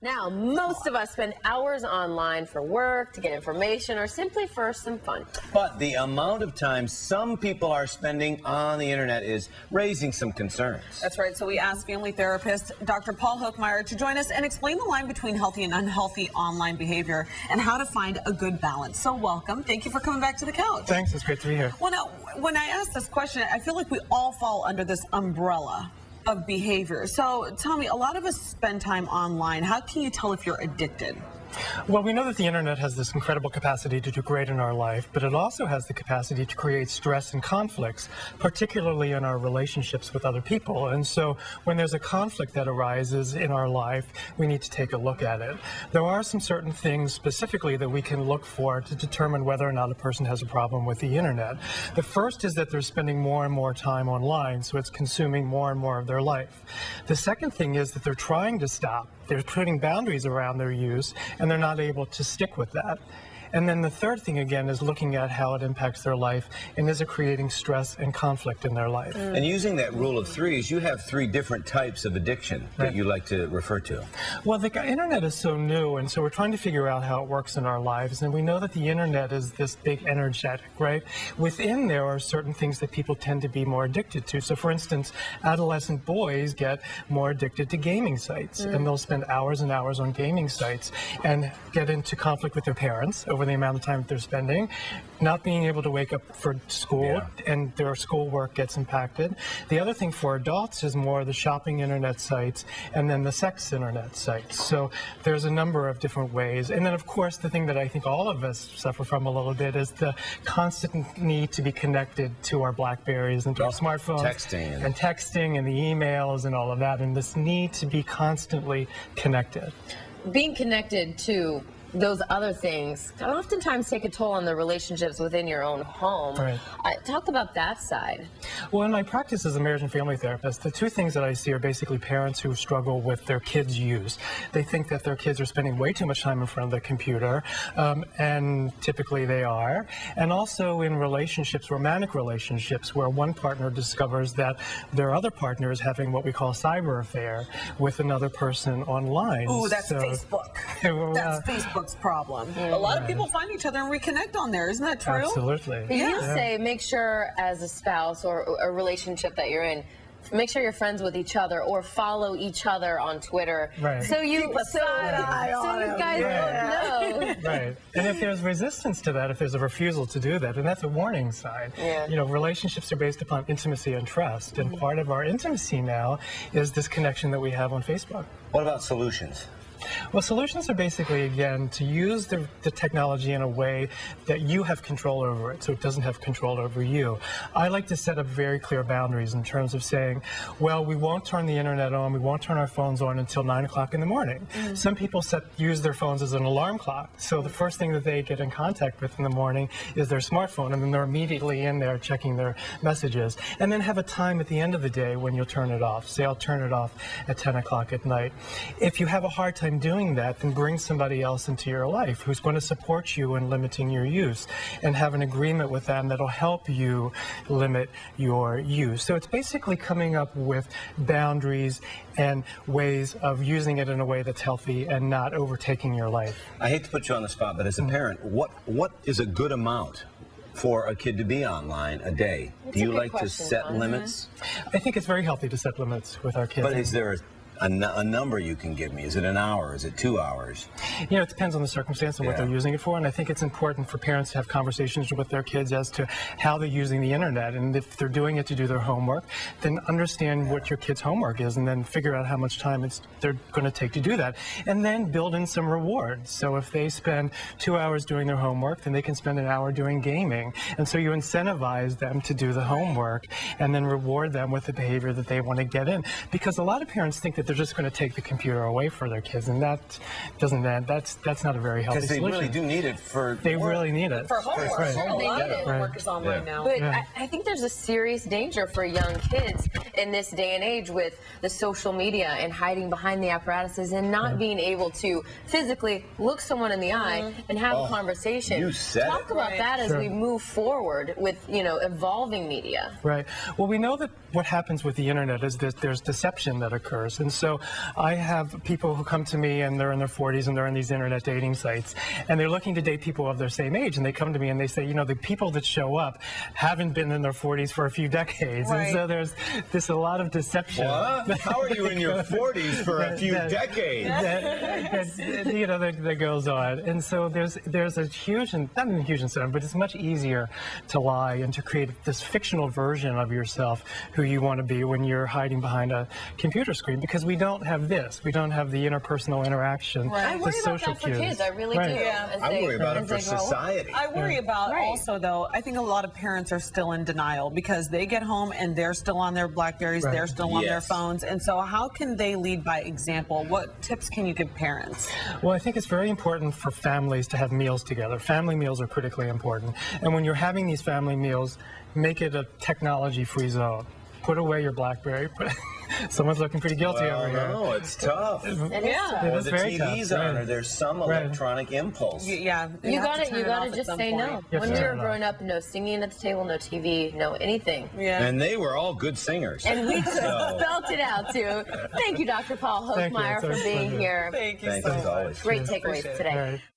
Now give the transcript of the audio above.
Now, most of us spend hours online for work, to get information, or simply for some fun. But the amount of time some people are spending on the internet is raising some concerns. That's right. So we asked family therapist Dr. Paul Hokemeyer to join us and explain the line between healthy and unhealthy online behavior and how to find a good balance. So welcome. Thank you for coming back to the couch. Thanks. It's great to be here. Well, now, when I asked this question, I feel like we all fall under this umbrella of behavior. So tell me, a lot of us spend time online. How can you tell if you're addicted? Well, we know that the internet has this incredible capacity to do great in our life, but it also has the capacity to create stress and conflicts, particularly in our relationships with other people. And so when there's a conflict that arises in our life, we need to take a look at it. There are some certain things specifically that we can look for to determine whether or not a person has a problem with the internet. The first is that they're spending more and more time online, so it's consuming more and more of their life. The second thing is that they're trying to stop. They're putting boundaries around their use, and they're not able to stick with that. And then the third thing, again, is looking at how it impacts their life, and is it creating stress and conflict in their life. And using that rule of threes, you have 3 different types of addiction that you like to refer to. Well, the internet is so new, and so we're trying to figure out how it works in our lives. And we know that the internet is this big energetic, right? Within there are certain things that people tend to be more addicted to. So, for instance, adolescent boys get more addicted to gaming sites, and they'll spend hours and hours on gaming sites and get into conflict with their parents over the amount of time that they're spending, not being able to wake up for school, and their schoolwork gets impacted. The other thing for adults is more the shopping internet sites and then the sex internet sites. So there's a number of different ways. And then, of course, the thing that I think all of us suffer from a little bit is the constant need to be connected to our BlackBerries and to our smartphones. Texting and the emails and all of that, and this need to be constantly connected. Being connected to those other things can oftentimes take a toll on the relationships within your own home. Right. Talk about that side. Well, in my practice as a marriage and family therapist, the 2 things that I see are basically parents who struggle with their kids' use. They think that their kids are spending way too much time in front of the computer, and typically they are. And also in relationships, romantic relationships, where one partner discovers that their other partner is having what we call a cyber affair with another person online. Ooh, that's Facebook. That's Facebook's problem. A lot of people find each other and reconnect on there. Isn't that true? Absolutely. You say make sure as a spouse or a relationship that you're in, make sure you're friends with each other or follow each other on Twitter. Right. So you guys know. Right. And if there's resistance to that, if there's a refusal to do that, then that's a warning sign. Yeah. You know, relationships are based upon intimacy and trust. And part of our intimacy now is this connection that we have on Facebook. What about solutions? Well, solutions are basically, again, to use the technology in a way that you have control over it, so it doesn't have control over you. I like to set up very clear boundaries in terms of saying, well, we won't turn the internet on, we won't turn our phones on until 9 o'clock in the morning. Some people use their phones as an alarm clock, so the first thing that they get in contact with in the morning is their smartphone, and then they're immediately in there checking their messages. And then have a time at the end of the day when you'll turn it off. Say, I'll turn it off at 10 o'clock at night. If you have a hard time doing that, then bring somebody else into your life who's going to support you in limiting your use, and have an agreement with them that'll help you limit your use. So it's basically coming up with boundaries and ways of using it in a way that's healthy and not overtaking your life. I hate to put you on the spot, but as a parent, what is a good amount for a kid to be online a day? Do you like to set limits? I think it's very healthy to set limits with our kids. But is there a number you can give me? Is it an hour? Is it 2 hours? You know, it depends on the circumstance and what they're using it for, and I think it's important for parents to have conversations with their kids as to how they're using the internet, and if they're doing it to do their homework, then understand what your kid's homework is, and then figure out how much time they're going to take to do that, and then build in some rewards. So if they spend 2 hours doing their homework, then they can spend an hour doing gaming, and so you incentivize them to do the homework, and then reward them with the behavior that they want to get in, because a lot of parents think that they're just going to take the computer away for their kids, and that's not a very healthy solution. Because they really do need it for They really need it. For homework. Right. A lot of homework is online now. But I think there's a serious danger for young kids in this day and age with the social media and hiding behind the apparatuses and not being able to physically look someone in the eye and have a conversation. You said Talk about that as we move forward with, evolving media. Right. Well, we know that what happens with the internet is that there's deception that occurs, and so I have people who come to me and they're in their 40s and they're in these internet dating sites and they're looking to date people of their same age, and they come to me and they say, the people that show up haven't been in their 40s for a few decades. Right. And so there's a lot of deception. What? How are you in your 40s for a few decades? That goes on. And so there's a huge, not a huge incentive, but it's much easier to lie and to create this fictional version of yourself who you want to be when you're hiding behind a computer screen, because we don't have this. We don't have the interpersonal interaction, I the worry about social that for cues. kids. I really do. Yeah. as I they- worry about it as for they grow up. society. I worry about Right. also, though, I think a lot of parents are still in denial because they get home and they're still on their Blackberries, Right. they're still on their Yes. phones. And so how can they lead by example? What tips can you give parents? Well, I think it's very important for families to have meals together. Family meals are critically important. And when you're having these family meals, make it a technology-free zone. Put away your BlackBerry. Someone's looking pretty guilty over here. No, it's tough. It is tough. It Or is the very TV's tough, on, right. or there's some Right. electronic impulse. Yeah. You have to gotta, turn you it off gotta at just some say point. no. You have When to we turn were it off. growing up, no singing at the table, no TV, no anything. Yeah. And they were all good singers. And we So- spelt it out too. Thank you, Dr. Paul Thank you. Hokemeyer, It's for always a being pleasure. here. Thank you Thanks so as much. always. Great Appreciate takeaways it. today. Right.